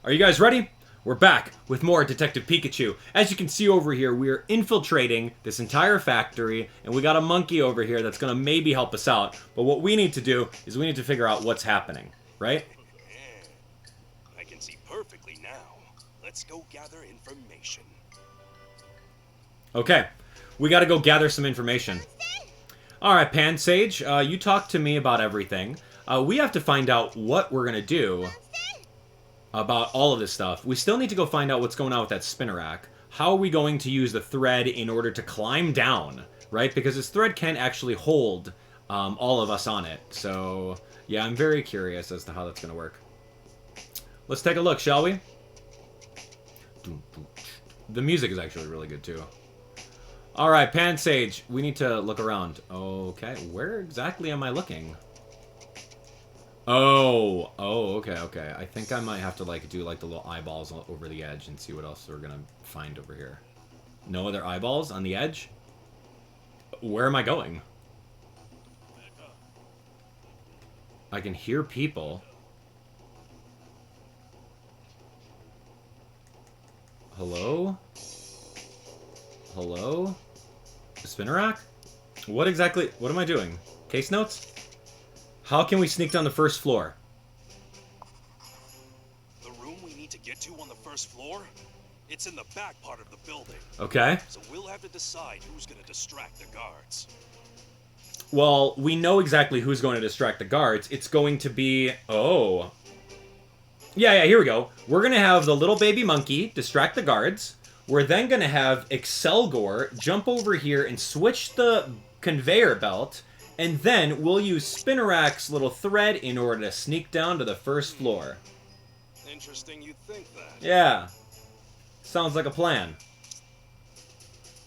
Are you guys ready? We're back with more Detective Pikachu. As you can see over here, we are infiltrating this entire factory, and we got a monkey over here that's gonna maybe help us out. But what we need to do is we need to figure out what's happening, right? I can see perfectly now. Let's go gather information. Okay, we gotta go gather some information. Alright, Pansage, you talked to me about everything. We have to find out what we're gonna do about all of this stuff. We still need to go find out what's going on with that spinnerack. How are we going to use the thread in order to climb down, right? Because this thread can actually hold all of us on it. So, yeah, I'm very curious as to how that's going to work. Let's take a look, shall we? The music is actually really good, too. Alright, Pansage, we need to look around. Okay, where exactly am I looking? Oh, okay. I think I might have to, like, do, like, the little eyeballs over the edge and see what else we're gonna find over here. No other eyeballs on the edge? Where am I going? I can hear people. Hello? Hello? Spinnerack? What exactly? What am I doing? Case notes? How can we sneak down the first floor? The room we need to get to on the first floor? It's in the back part of the building. Okay. So we'll have to decide who's gonna distract the guards. Well, we know exactly who's going to distract the guards. It's going to be... Oh. Yeah, here we go. We're going to have the little baby monkey distract the guards. We're then going to have Excelgor jump over here and switch the conveyor belt. And then we'll use Spinnerack's little thread in order to sneak down to the first floor. Interesting you think that. Yeah. Sounds like a plan.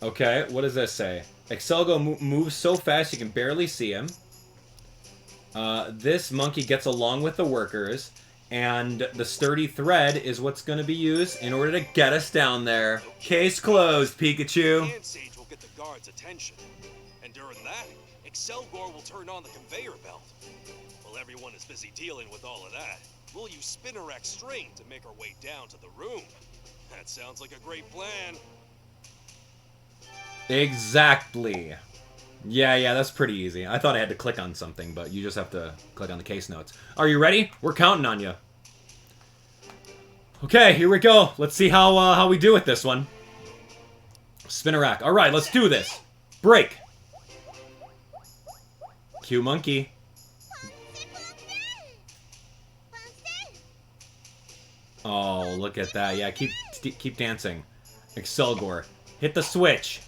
Okay, what does this say? Excelgo moves so fast you can barely see him. This monkey gets along with the workers. And the sturdy thread is what's going to be used in order to get us down there. Case closed, Pikachu. Sage will get the guards' attention. And during that, Excelgor will turn on the conveyor belt. While everyone is busy dealing with all of that, we'll use Spinnerack string to make our way down to the room. That sounds like a great plan. Exactly. Yeah, that's pretty easy. I thought I had to click on something, but you just have to click on the case notes. Are you ready? We're counting on you. Okay, here we go. Let's see how we do with this one. Spinnerack. All right, let's do this. Break. Cue monkey. Oh, look at that. Yeah, keep dancing. Excelgor. Hit the switch.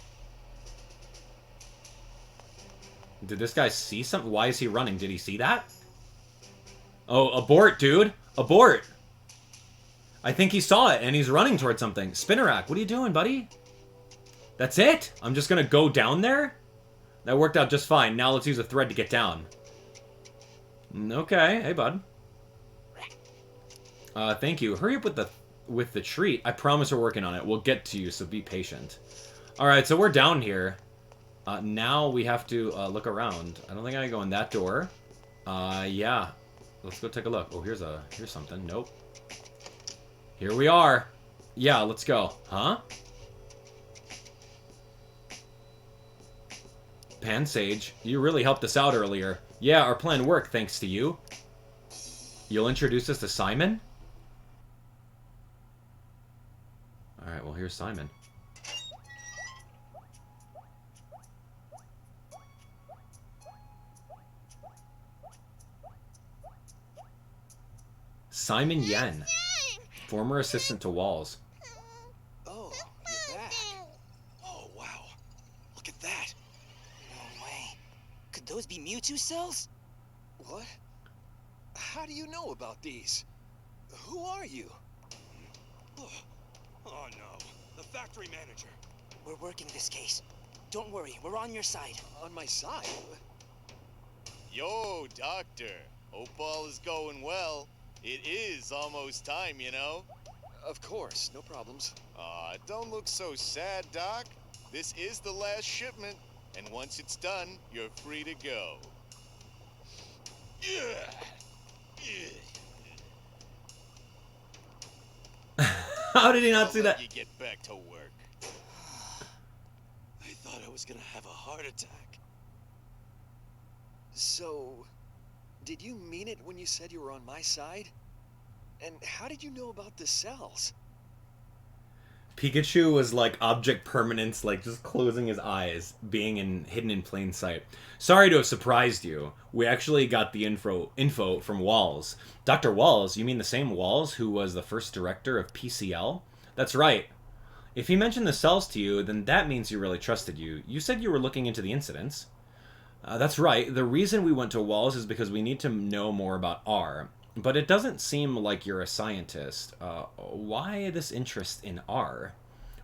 Did this guy see something? Why is he running? Did he see that? Oh, abort, dude. Abort. I think he saw it, and he's running towards something. Spinnerack, what are you doing, buddy? That's it? I'm just gonna go down there? That worked out just fine. Now let's use a thread to get down. Okay. Hey, bud. Thank you. Hurry up with the treat. I promise we're working on it. We'll get to you, so be patient. Alright, so we're down here. Now we have to look around. I don't think I can go in that door. Yeah. Let's go take a look. Oh, here's something. Nope. Here we are. Yeah, let's go. Huh? Pansage, you really helped us out earlier. Yeah, our plan worked thanks to you. You'll introduce us to Simon? Alright, well, here's Simon. Simon Yen, former assistant to Walls. Oh, you're back. Oh, wow. Look at that. No way. Could those be Mewtwo cells? What? How do you know about these? Who are you? Oh no, the factory manager. We're working this case. Don't worry, we're on your side. On my side? Yo, Doctor. Hope all is going well. It is almost time, you know. Of course, no problems. Don't look so sad, Doc. This is the last shipment, and once it's done, you're free to go. Yeah. How did he not I'll see let that? you get back to work. I thought I was gonna have a heart attack. So, did you mean it when you said you were on my side? And how did you know about the cells? Pikachu was like object permanence, like just closing his eyes, hidden in plain sight. Sorry to have surprised you. We actually got the info from Walls. Dr. Walls, you mean the same Walls who was the first director of PCL? That's right. If he mentioned the cells to you, then that means he really trusted you. You said you were looking into the incidents. That's right. The reason we went to Walls is because we need to know more about R. But it doesn't seem like you're a scientist. Why this interest in R?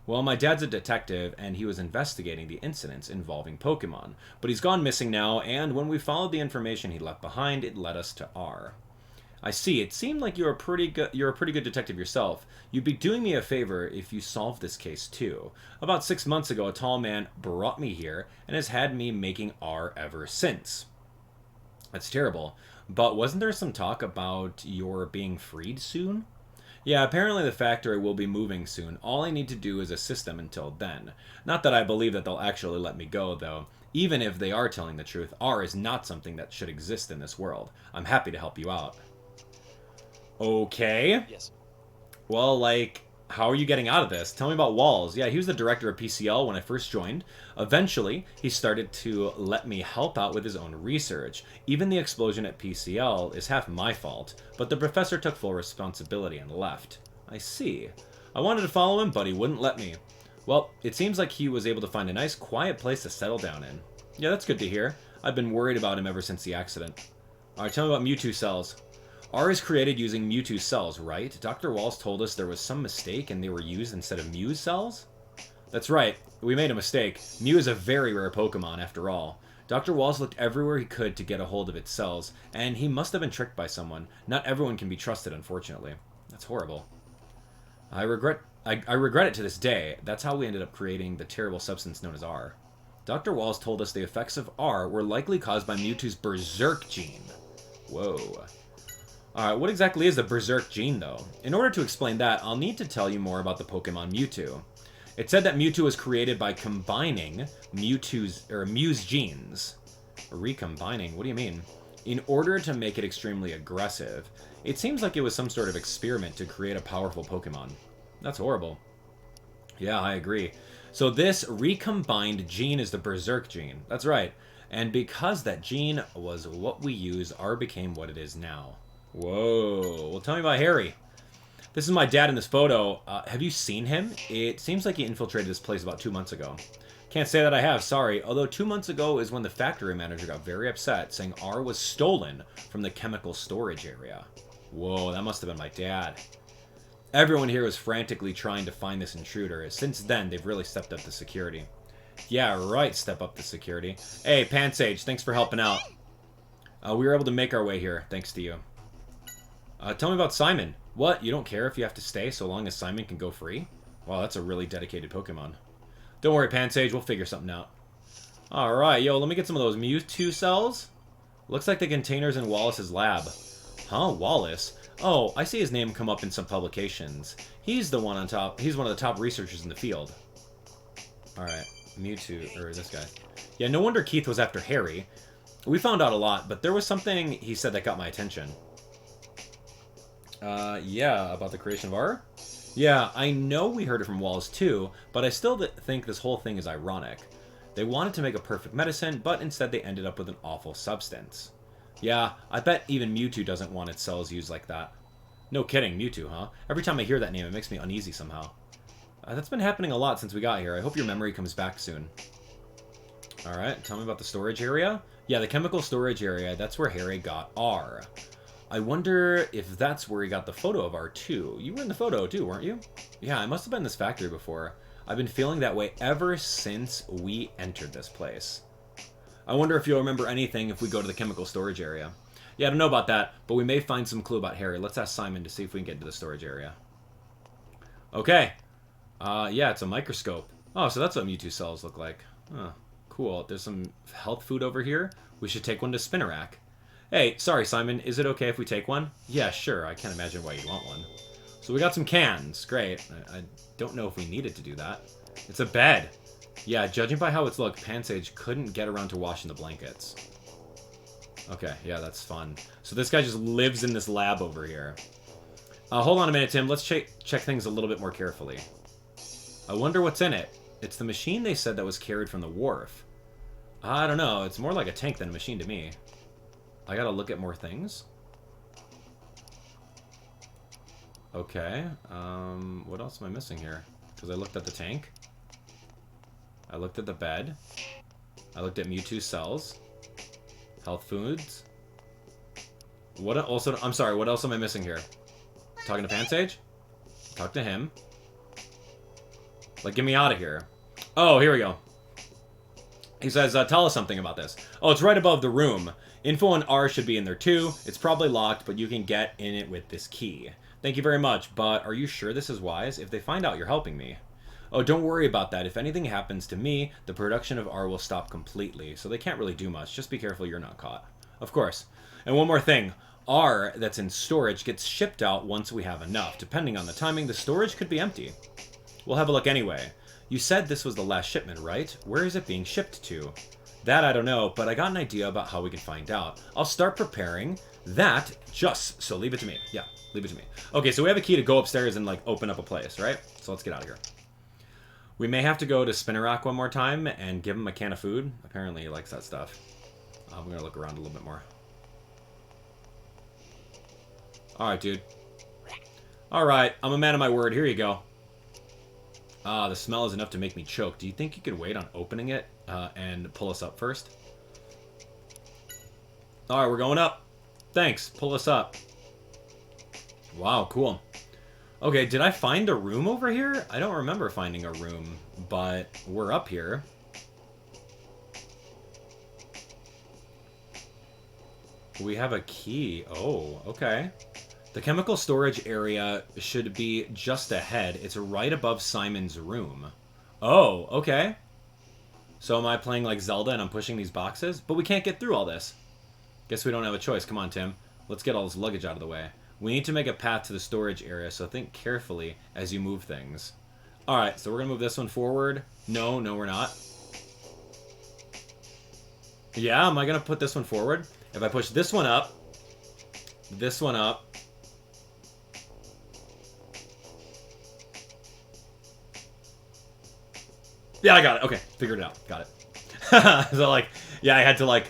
Well, my dad's a detective, and he was investigating the incidents involving Pokemon. But he's gone missing now, and when we followed the information he left behind, it led us to R. I see. It seemed like you're a pretty good detective yourself. You'd be doing me a favor if you solved this case too. About 6 months ago, a tall man brought me here and has had me making R ever since. That's terrible. But wasn't there some talk about your being freed soon? Yeah, apparently the factory will be moving soon. All I need to do is assist them until then. Not that I believe that they'll actually let me go, though. Even if they are telling the truth, R is not something that should exist in this world. I'm happy to help you out. Okay. Yes. Well, like, how are you getting out of this? Tell me about Walls. Yeah, he was the director of PCL when I first joined. Eventually, he started to let me help out with his own research. Even the explosion at PCL is half my fault, but the professor took full responsibility and left. I see. I wanted to follow him, but he wouldn't let me. Well, it seems like he was able to find a nice, quiet place to settle down in. Yeah, that's good to hear. I've been worried about him ever since the accident. Alright, tell me about Mewtwo cells. R is created using Mewtwo cells, right? Dr. Walls told us there was some mistake and they were used instead of Mew cells? That's right. We made a mistake. Mew is a very rare Pokemon, after all. Dr. Walls looked everywhere he could to get a hold of its cells, and he must have been tricked by someone. Not everyone can be trusted, unfortunately. That's horrible. I regret it to this day. That's how we ended up creating the terrible substance known as R. Dr. Walls told us the effects of R were likely caused by Mewtwo's Berserk gene. Whoa. Alright, what exactly is the Berserk gene, though? In order to explain that, I'll need to tell you more about the Pokemon Mewtwo. It said that Mewtwo was created by combining Mew's genes. Recombining? What do you mean? In order to make it extremely aggressive. It seems like it was some sort of experiment to create a powerful Pokemon. That's horrible. Yeah, I agree. So this recombined gene is the Berserk gene. That's right. And because that gene was what we use, R became what it is now. Whoa. Well, tell me about Harry. This is my dad in this photo. Have you seen him? It seems like he infiltrated this place about 2 months ago. Can't say that I have, sorry. Although 2 months ago is when the factory manager got very upset, saying R was stolen from the chemical storage area. Whoa, that must have been my dad. Everyone here was frantically trying to find this intruder. Since then, they've really stepped up the security. Yeah, right, step up the security. Hey, Pansage, thanks for helping out. We were able to make our way here, thanks to you. Tell me about Simon. What? You don't care if you have to stay so long as Simon can go free? Wow, that's a really dedicated Pokemon. Don't worry, Pansage, we'll figure something out. Alright, yo, let me get some of those Mewtwo cells. Looks like the container's in Wallace's lab. Huh, Wallace? Oh, I see his name come up in some publications. He's the one on top. He's one of the top researchers in the field. Alright, Mewtwo, or this guy. Yeah, no wonder Keith was after Harry. We found out a lot, but there was something he said that got my attention. Yeah, about the creation of R? Yeah, I know we heard it from Walls too, but I still think this whole thing is ironic. They wanted to make a perfect medicine, but instead they ended up with an awful substance. Yeah, I bet even Mewtwo doesn't want its cells used like that. No kidding, Mewtwo, huh? Every time I hear that name, it makes me uneasy somehow. That's been happening a lot since we got here. I hope your memory comes back soon. Alright, tell me about the storage area. Yeah, the chemical storage area, that's where Harry got R. I wonder if that's where he got the photo of R2. You were in the photo too, weren't you? Yeah, I must have been in this factory before. I've been feeling that way ever since we entered this place. I wonder if you'll remember anything if we go to the chemical storage area. Yeah, I don't know about that, but we may find some clue about Harry. Let's ask Simon to see if we can get into the storage area. Okay. Yeah, it's a microscope. Oh, so that's what Mewtwo cells look like. Huh, cool. There's some health food over here. We should take one to Spinnerack. Hey, sorry, Simon. Is it okay if we take one? Yeah, sure. I can't imagine why you'd want one. So we got some cans. Great. I don't know if we needed to do that. It's a bed. Yeah, judging by how it's looked, Pansage couldn't get around to washing the blankets. Okay, yeah, that's fun. So this guy just lives in this lab over here. Hold on a minute, Tim. Let's check things a little bit more carefully. I wonder what's in it. It's the machine they said that was carried from the wharf. I don't know. It's more like a tank than a machine to me. I gotta look at more things. Okay. What else am I missing here? Because I looked at the tank. I looked at the bed. I looked at Mewtwo cells. Health foods. What also? I'm sorry. What else am I missing here? Talking to Pansage? Talk to him. Like, get me out of here. Oh, here we go. He says, tell us something about this. Oh, it's right above the room. Info on R should be in there too. It's probably locked, but you can get in it with this key. Thank you very much, but are you sure this is wise? If they find out you're helping me. Oh, don't worry about that. If anything happens to me, the production of R will stop completely, so they can't really do much. Just be careful you're not caught. Of course. And one more thing. R that's in storage gets shipped out once we have enough. Depending on the timing, the storage could be empty. We'll have a look anyway. You said this was the last shipment, right? Where is it being shipped to? That I don't know, but I got an idea about how we can find out. I'll start preparing that so leave it to me. Yeah, leave it to me. Okay, so we have a key to go upstairs and, like, open up a place, right? So let's get out of here. We may have to go to Spinnerack one more time and give him a can of food. Apparently he likes that stuff. I'm going to look around a little bit more. Alright, dude. Alright, I'm a man of my word. Here you go. Ah, the smell is enough to make me choke. Do you think you could wait on opening it and pull us up first? Alright, we're going up. Thanks. Pull us up. Wow, cool. Okay, did I find a room over here? I don't remember finding a room, but we're up here. We have a key. Oh, okay. The chemical storage area should be just ahead. It's right above Simon's room. Oh, okay. So am I playing like Zelda and I'm pushing these boxes? But we can't get through all this. Guess we don't have a choice. Come on, Tim. Let's get all this luggage out of the way. We need to make a path to the storage area, so think carefully as you move things. Alright, so we're going to move this one forward. No, we're not. Yeah, am I going to put this one forward? If I push this one up, yeah, I got it. Okay, figured it out. Got it. So, like, yeah, I had to, like,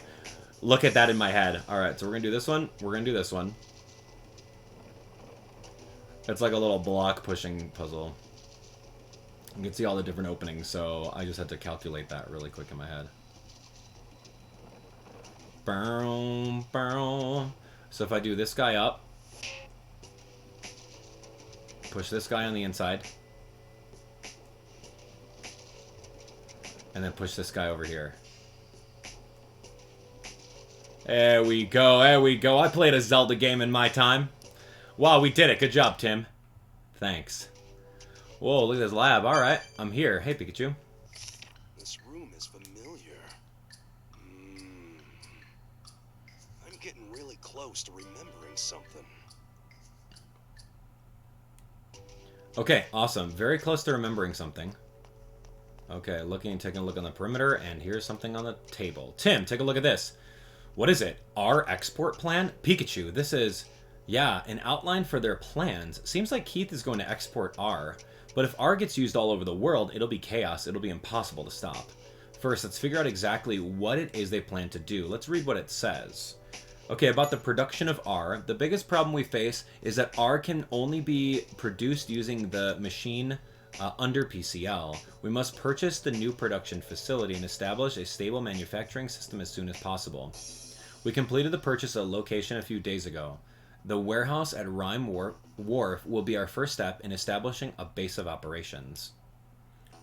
look at that in my head. Alright, so we're going to do this one. We're going to do this one. It's like a little block pushing puzzle. You can see all the different openings, so I just had to calculate that really quick in my head. Boom, boom. So if I do this guy up, push this guy on the inside, and then push this guy over here. There we go, there we go. I played a Zelda game in my time. Wow, we did it. Good job, Tim. Thanks. Whoa, look at this lab. Alright, I'm here. Hey, Pikachu. This room is familiar. I'm getting really close to remembering something. Okay, awesome. Very close to remembering something. Okay, taking a look on the perimeter, and here's something on the table. Tim, take a look at this. What is it? Our export plan? Pikachu, this is... Yeah, an outline for their plans. Seems like Keith is going to export R. But if R gets used all over the world, it'll be chaos. It'll be impossible to stop. First, let's figure out exactly what it is they plan to do. Let's read what it says. Okay, about the production of R, the biggest problem we face is that R can only be produced using the machine under PCL. We must purchase the new production facility and establish a stable manufacturing system as soon as possible. We completed the purchase of a location a few days ago. The warehouse at Rhyme Wharf will be our first step in establishing a base of operations.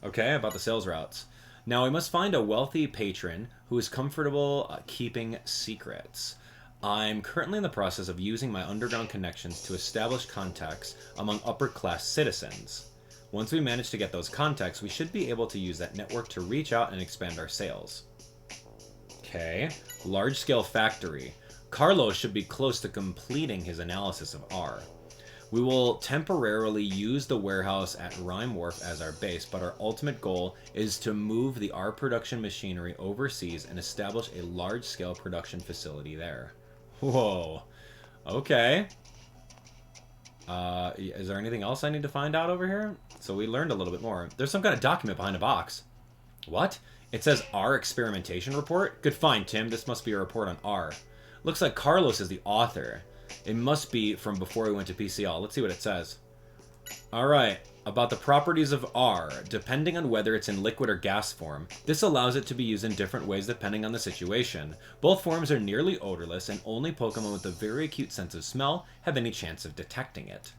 Okay, about the sales routes. Now we must find a wealthy patron who is comfortable keeping secrets. I'm currently in the process of using my underground connections to establish contacts among upper-class citizens. Once we manage to get those contacts, we should be able to use that network to reach out and expand our sales. Okay, large-scale factory. Carlos should be close to completing his analysis of R. We will temporarily use the warehouse at Rhyme Wharf as our base, but our ultimate goal is to move the R production machinery overseas and establish a large-scale production facility there. Whoa. Okay. Is there anything else I need to find out over here? So we learned a little bit more. There's some kind of document behind a box. What? It says R experimentation report? Good find, Tim. This must be a report on R. Looks like Carlos is the author. It must be from before we went to PCL. Let's see what it says. Alright, about the properties of R. Depending on whether it's in liquid or gas form, this allows it to be used in different ways depending on the situation. Both forms are nearly odorless, and only Pokemon with a very acute sense of smell have any chance of detecting it.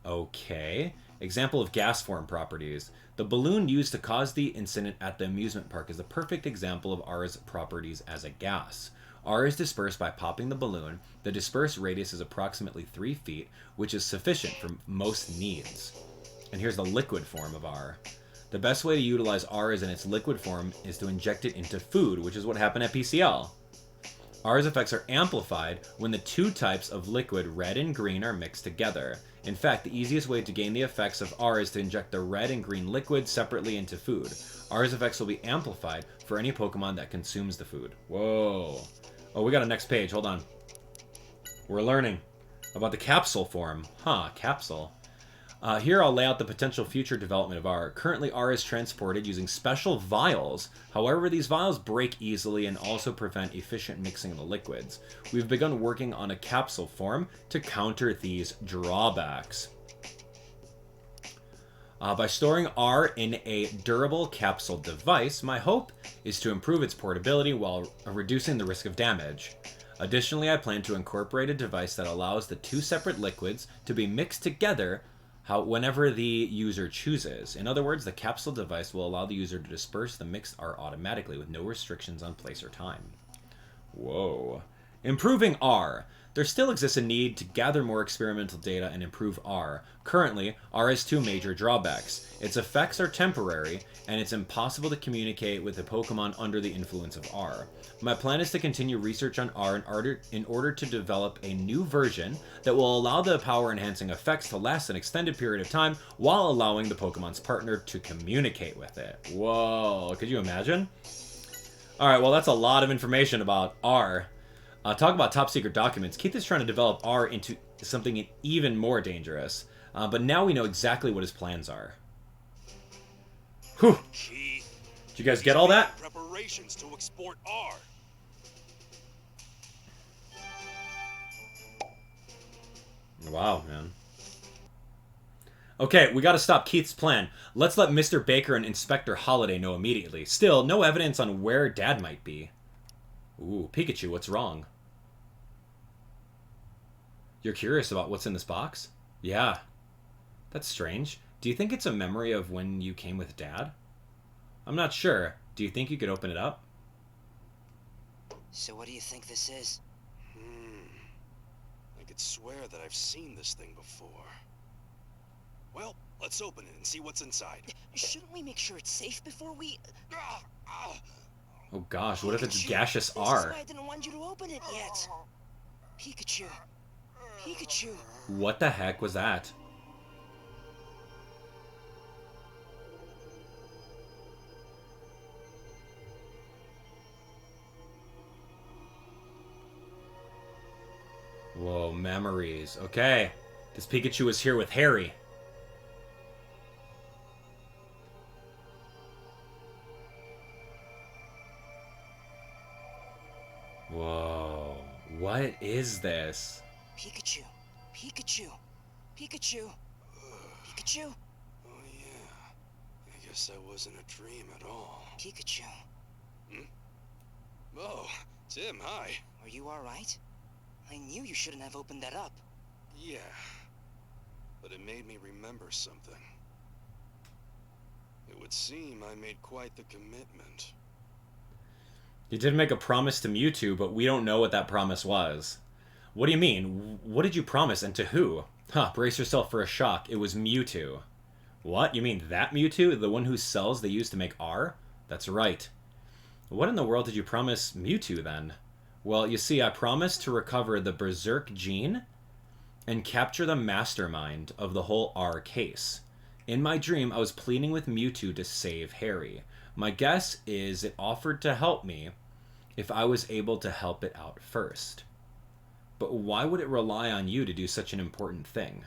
Okay. Example of gas form properties. The balloon used to cause the incident at the amusement park is the perfect example of R's properties as a gas. R is dispersed by popping the balloon. The dispersed radius is approximately 3 feet, which is sufficient for most needs. And here's the liquid form of R. The best way to utilize R as in its liquid form is to inject it into food, which is what happened at PCL. R's effects are amplified when the two types of liquid, red and green, are mixed together. In fact, the easiest way to gain the effects of R is to inject the red and green liquid separately into food. R's effects will be amplified for any Pokemon that consumes the food. Whoa. Oh, we got a next page. Hold on. We're learning about the capsule form. Huh, capsule. Here I'll lay out the potential future development of R. Currently, R is transported using special vials. However, these vials break easily and also prevent efficient mixing of the liquids. We've begun working on a capsule form to counter these drawbacks. By storing R in a durable capsule device, my hope is to improve its portability while reducing the risk of damage. Additionally, I plan to incorporate a device that allows the two separate liquids to be mixed together whenever the user chooses. In other words, the capsule device will allow the user to disperse the mixed R automatically with no restrictions on place or time. Whoa. Improving R. There still exists a need to gather more experimental data and improve R. Currently, R has two major drawbacks. Its effects are temporary, and it's impossible to communicate with the Pokemon under the influence of R. My plan is to continue research on R in order to develop a new version that will allow the power-enhancing effects to last an extended period of time while allowing the Pokemon's partner to communicate with it. Whoa, could you imagine? Alright, well that's a lot of information about R. Talk about top secret documents. Keith is trying to develop R into something even more dangerous. But now we know exactly what his plans are. Whew. Keith, Did you guys get all that? preparations to export R. Wow, man. Okay, we gotta stop Keith's plan. Let's let Mr. Baker and Inspector Holliday know immediately. Still, no evidence on where Dad might be. Ooh, Pikachu, what's wrong? You're curious about what's in this box? Yeah. That's strange. Do you think it's a memory of when you came with Dad? I'm not sure. Do you think you could open it up? So what do you think this is? I could swear that I've seen this thing before. Well, let's open it and see what's inside. Shouldn't we make sure it's safe before we... Oh gosh, what if it's gaseous This is R? why I didn't want you to open it yet. Pikachu. Pikachu. What the heck was that? Whoa, memories. Okay. This Pikachu is here with Harry. Whoa. What is this? Pikachu. Pikachu. Pikachu. Pikachu. Oh yeah. I guess that wasn't a dream at all. Pikachu. Oh, Tim, hi. Are you alright? I knew you shouldn't have opened that up. Yeah. But it made me remember something. It would seem I made quite the commitment. You did make a promise to Mewtwo, but we don't know what that promise was. What do you mean? What did you promise, and to who? Huh, brace yourself for a shock. It was Mewtwo. What? You mean that Mewtwo? The one whose cells they used to make R? That's right. What in the world did you promise Mewtwo, then? Well, you see, I promised to recover the Berserk gene and capture the mastermind of the whole R case. In my dream, I was pleading with Mewtwo to save Harry. My guess is it offered to help me if I was able to help it out first. But why would it rely on you to do such an important thing?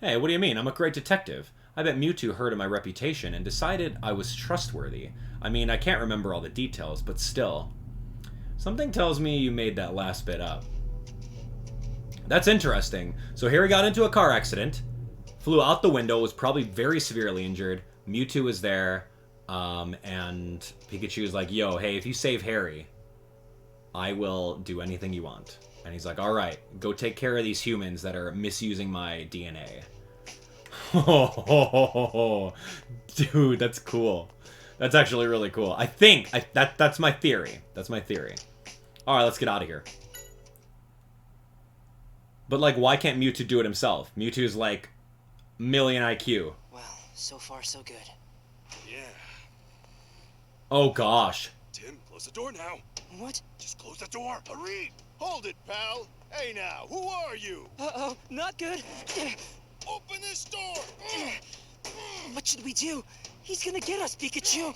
Hey, what do you mean? I'm a great detective. I bet Mewtwo heard of my reputation and decided I was trustworthy. I mean, I can't remember all the details, but still. Something tells me you made that last bit up. That's interesting. So Harry got into a car accident, flew out the window, was probably very severely injured. Mewtwo was there, and Pikachu was like, yo, hey, if you save Harry, I will do anything you want. And he's like, all right, go take care of these humans that are misusing my DNA. Dude, that's cool. That's actually really cool. I think that's my theory. That's my theory. All right, let's get out of here. But like, why can't Mewtwo do it himself? Mewtwo's like million IQ. Well, so far so good. Yeah. Oh gosh. Tim, close the door now. What? Just close the door. Hurry! Hold it, pal. Hey now, who are you? Uh-oh, not good. Open this door! What should we do? He's gonna get us, Pikachu.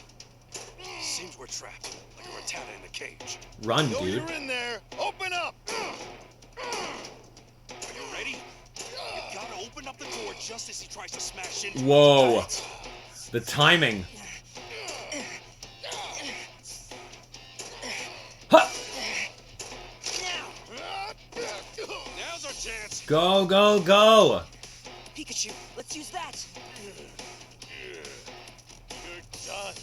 Seems we're trapped, like a Rattata in a cage. Run, No, dude. you're in there. Open up! Are you ready? You gotta open up the door just as he tries to smash into Whoa. Right. The timing. Huh. Now's our chance. Go, go, go. Pikachu, let's use that. You're done.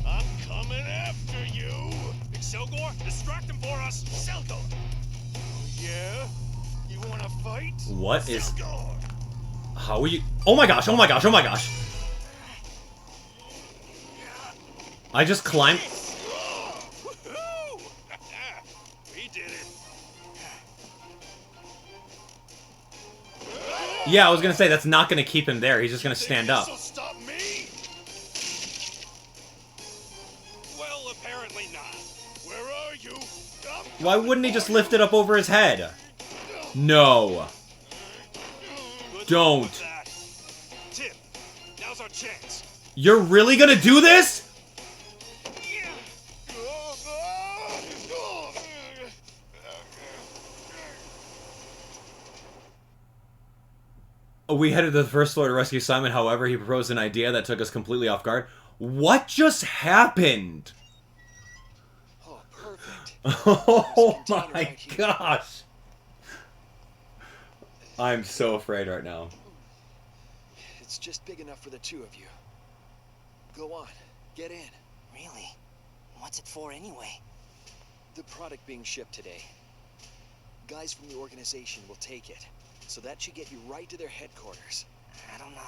I'm coming after you. Excelgor, distract him for us. Excelgor! Yeah? You wanna fight? What is... Excelgor! How are you... Oh my gosh, oh my gosh, oh my gosh. I just climbed... Woohoo! We did it. Yeah, I was gonna say, that's not gonna keep him there. He's just gonna stand up. This'll stop me? Well, apparently not. Where are you? Why wouldn't he just lift it up over his head? No. Good Don't. luck with that. Tim, now's our chance. You're really gonna do this? We headed to the first floor to rescue Simon. However, he proposed an idea that took us completely off guard. What just happened? Oh, perfect. Oh my gosh. I'm so afraid right now. It's just big enough for the two of you. Go on, get in. Really? What's it for anyway? The product being shipped today. Guys from the organization will take it. So that should get you right to their headquarters. I don't know.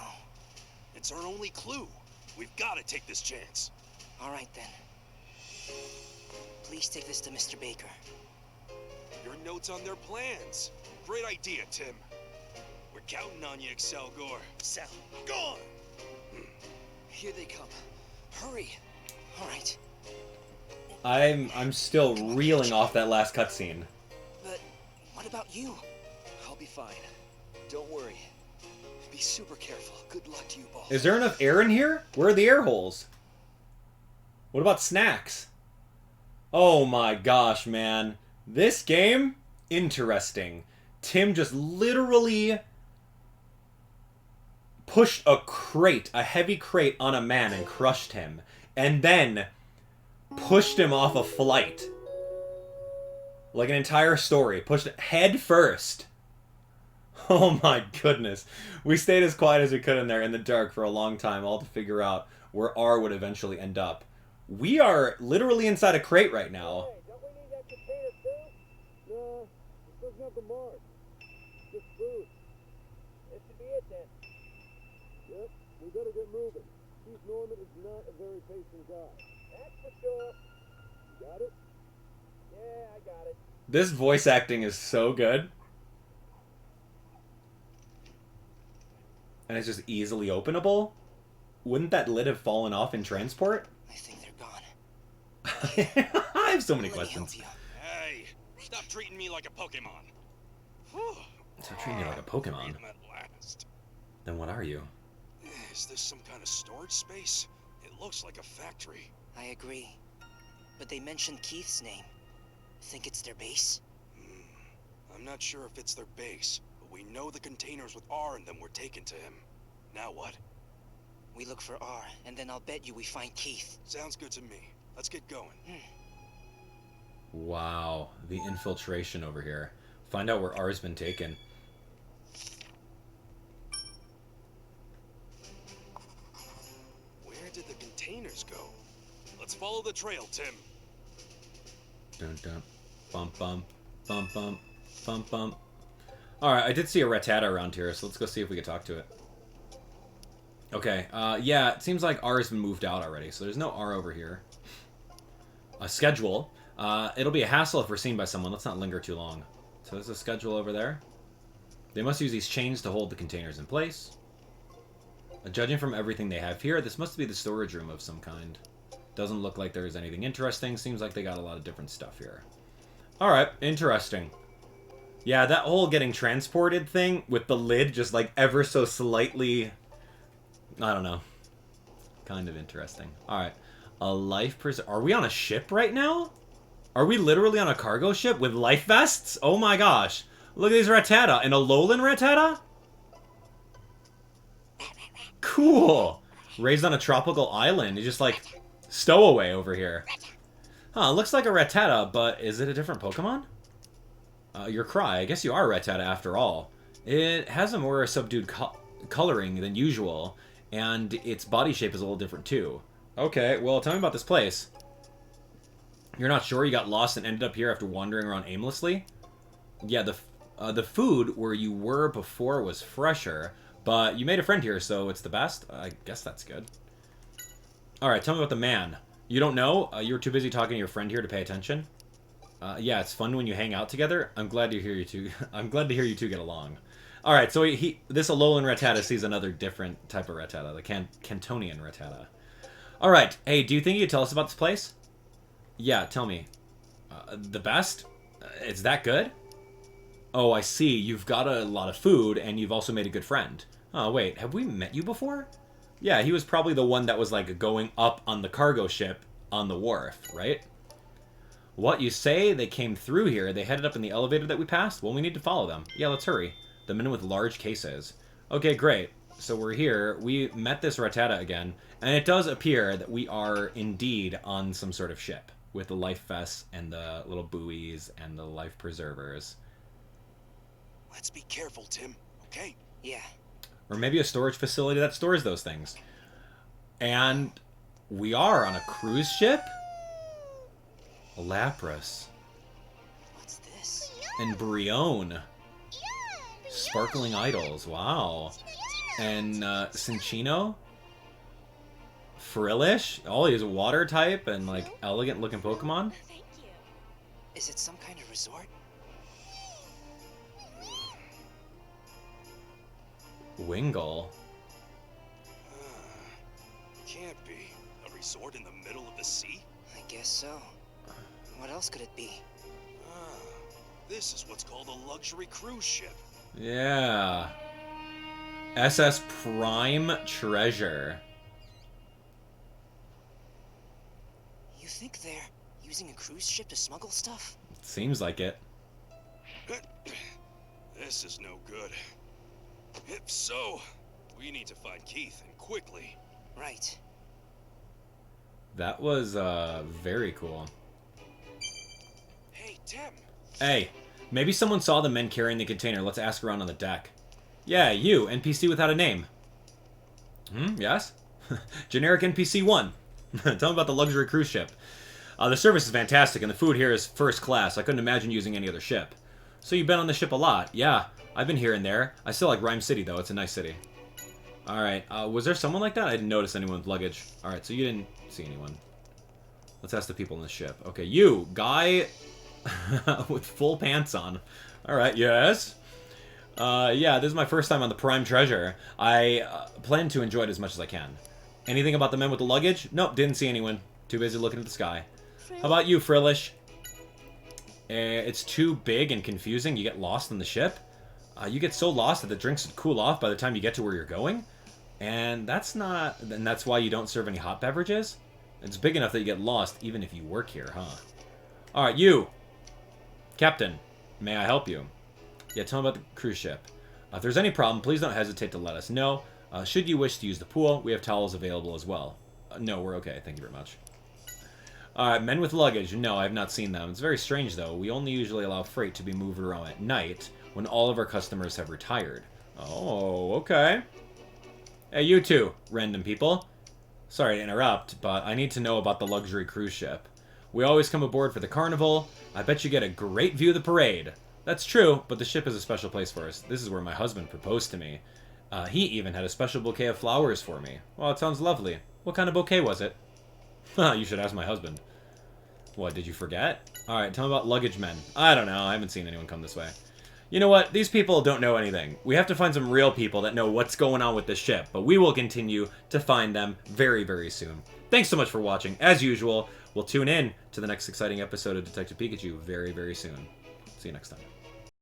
It's our only clue. We've got to take this chance. All right then. Please take this to Mr. Baker. Your notes on their plans. Great idea, Tim. We're counting on you, Excelgor. Sell. Gone! Here they come. Hurry. All right. I'm still reeling off that last cutscene. But what about you? I'll be fine. Don't worry. Be super careful. Good luck to you both. Is there enough air in here? Where are the air holes? What about snacks? Oh my gosh, man. This game? Interesting. Tim just literally pushed a heavy crate on a man and crushed him. And then pushed him off a flight. Like an entire story. Pushed it head first. Oh my goodness. We stayed as quiet as we could in there in the dark for a long time, all to figure out where R would eventually end up. We are literally inside a crate right now. Don't we need that container too? No, it doesn't have the mark. Just food. This should be it then. Yep, we better get moving. Chief Norman is not a very patient guy. That's for sure. You got it? Yeah, I got it. This voice acting is so good. And it's just easily openable. Wouldn't that lid have fallen off in transport? I think they're gone. I have so many Let me help questions. you. Hey, stop treating me like a Pokemon. Whew. So treat me like a Pokemon. Freedom at last. Then what are you? Is this some kind of storage space? It looks like a factory. I agree. But they mentioned Keith's name. Think it's their base? I'm not sure if it's their base, but we know the containers with R in them were taken to him. Now what? We look for R, and then I'll bet you we find Keith. Sounds good to me. Let's get going. Wow, the infiltration over here. Find out where R's been taken. Where did the containers go? Let's follow the trail, Tim. Dun dun. Bump bump. Bump bump. Bump bump. Alright, I did see a Rattata around here, so let's go see if we can talk to it. Okay, yeah, it seems like R has been moved out already, so there's no R over here. A schedule. It'll be a hassle if we're seen by someone. Let's not linger too long. So there's a schedule over there. They must use these chains to hold the containers in place. Judging from everything they have here, this must be the storage room of some kind. Doesn't look like there's anything interesting. Seems like they got a lot of different stuff here. Alright, interesting. Yeah, that whole getting transported thing with the lid just like ever so slightly... I don't know. Kind of interesting. Alright. A life preserver. Are we on a ship right now? Are we literally on a cargo ship with life vests? Oh my gosh. Look at these Rattata. And a lowland Rattata? Cool. Raised on a tropical island. He's just like stowaway over here. Huh, looks like a Rattata, but is it a different Pokemon? Your cry. I guess you are Rattata after all. It has a more subdued coloring than usual, and its body shape is a little different too. Okay, well, tell me about this place. You're not sure you got lost and ended up here after wandering around aimlessly? Yeah, the food where you were before was fresher, but you made a friend here, so it's the best? I guess that's good. Alright, tell me about the man. You don't know? You were too busy talking to your friend here to pay attention? Yeah, it's fun when you hang out together. I'm glad to hear you two. I'm glad to hear you two get along. All right, so this Alolan Rattata sees another different type of Rattata, the Cantonian Rattata. All right, hey, do you think you could tell us about this place? Yeah, tell me. The best? It's that good? Oh, I see. You've got a lot of food, and you've also made a good friend. Oh, wait, have we met you before? Yeah, he was probably the one that was like going up on the cargo ship on the wharf, right? What you say? They came through here. They headed up in the elevator that we passed? Well, we need to follow them. Yeah, let's hurry. The men with large cases. Okay, great. So we're here. We met this Rattata again, and it does appear that we are indeed on some sort of ship with the life vests and the little buoys and the life preservers. Let's be careful, Tim, okay? Yeah. Or maybe a storage facility that stores those things. And we are on a cruise ship? Lapras. What's this? And Brione. Sparkling Idols, wow. And Cinccino? Frillish? All these water type and like elegant looking Pokemon? Is it some kind of resort? Wingull. Can't be. A resort in the middle of the sea? I guess so. What else could it be? This is what's called a luxury cruise ship. Yeah. SS Prime Treasure. You think they're using a cruise ship to smuggle stuff? Seems like it. This is no good. If so, we need to find Keith, and quickly. Right. That was very cool. Hey, Tim. Hey, maybe someone saw the men carrying the container. Let's ask around on the deck. Yeah, you, NPC without a name. Yes? Generic NPC 1. Tell me about the luxury cruise ship. The service is fantastic, and the food here is first class. I couldn't imagine using any other ship. So you've been on the ship a lot. Yeah, I've been here and there. I still like Rhyme City, though. It's a nice city. Alright, was there someone like that? I didn't notice anyone with luggage. Alright, so you didn't see anyone. Let's ask the people on the ship. Okay, you, guy with full pants on. Alright, yes? Yeah, this is my first time on the Prime Treasure. I plan to enjoy it as much as I can. Anything about the men with the luggage? Nope, didn't see anyone. Too busy looking at the sky. How about you, Frillish? It's too big and confusing. You get lost on the ship? You get so lost that the drinks would cool off by the time you get to where you're going. And that's why you don't serve any hot beverages? It's big enough that you get lost even if you work here, huh? Alright, you! Captain, may I help you? Yeah, tell me about the cruise ship. If there's any problem, please don't hesitate to let us know. Should you wish to use the pool, we have towels available as well. No, we're okay. Thank you very much. Alright, men with luggage. No, I have not seen them. It's very strange, though. We only usually allow freight to be moved around at night when all of our customers have retired. Oh, okay. Hey, you two, random people. Sorry to interrupt, but I need to know about the luxury cruise ship. We always come aboard for the carnival. I bet you get a great view of the parade. That's true, but the ship is a special place for us. This is where my husband proposed to me. He even had a special bouquet of flowers for me. Well, it sounds lovely. What kind of bouquet was it? You should ask my husband. What, did you forget? Alright, tell me about luggage men. I don't know, I haven't seen anyone come this way. You know what? These people don't know anything. We have to find some real people that know what's going on with this ship, but we will continue to find them very, very soon. Thanks so much for watching. As usual, we'll tune in to the next exciting episode of Detective Pikachu very, very soon. See you next time.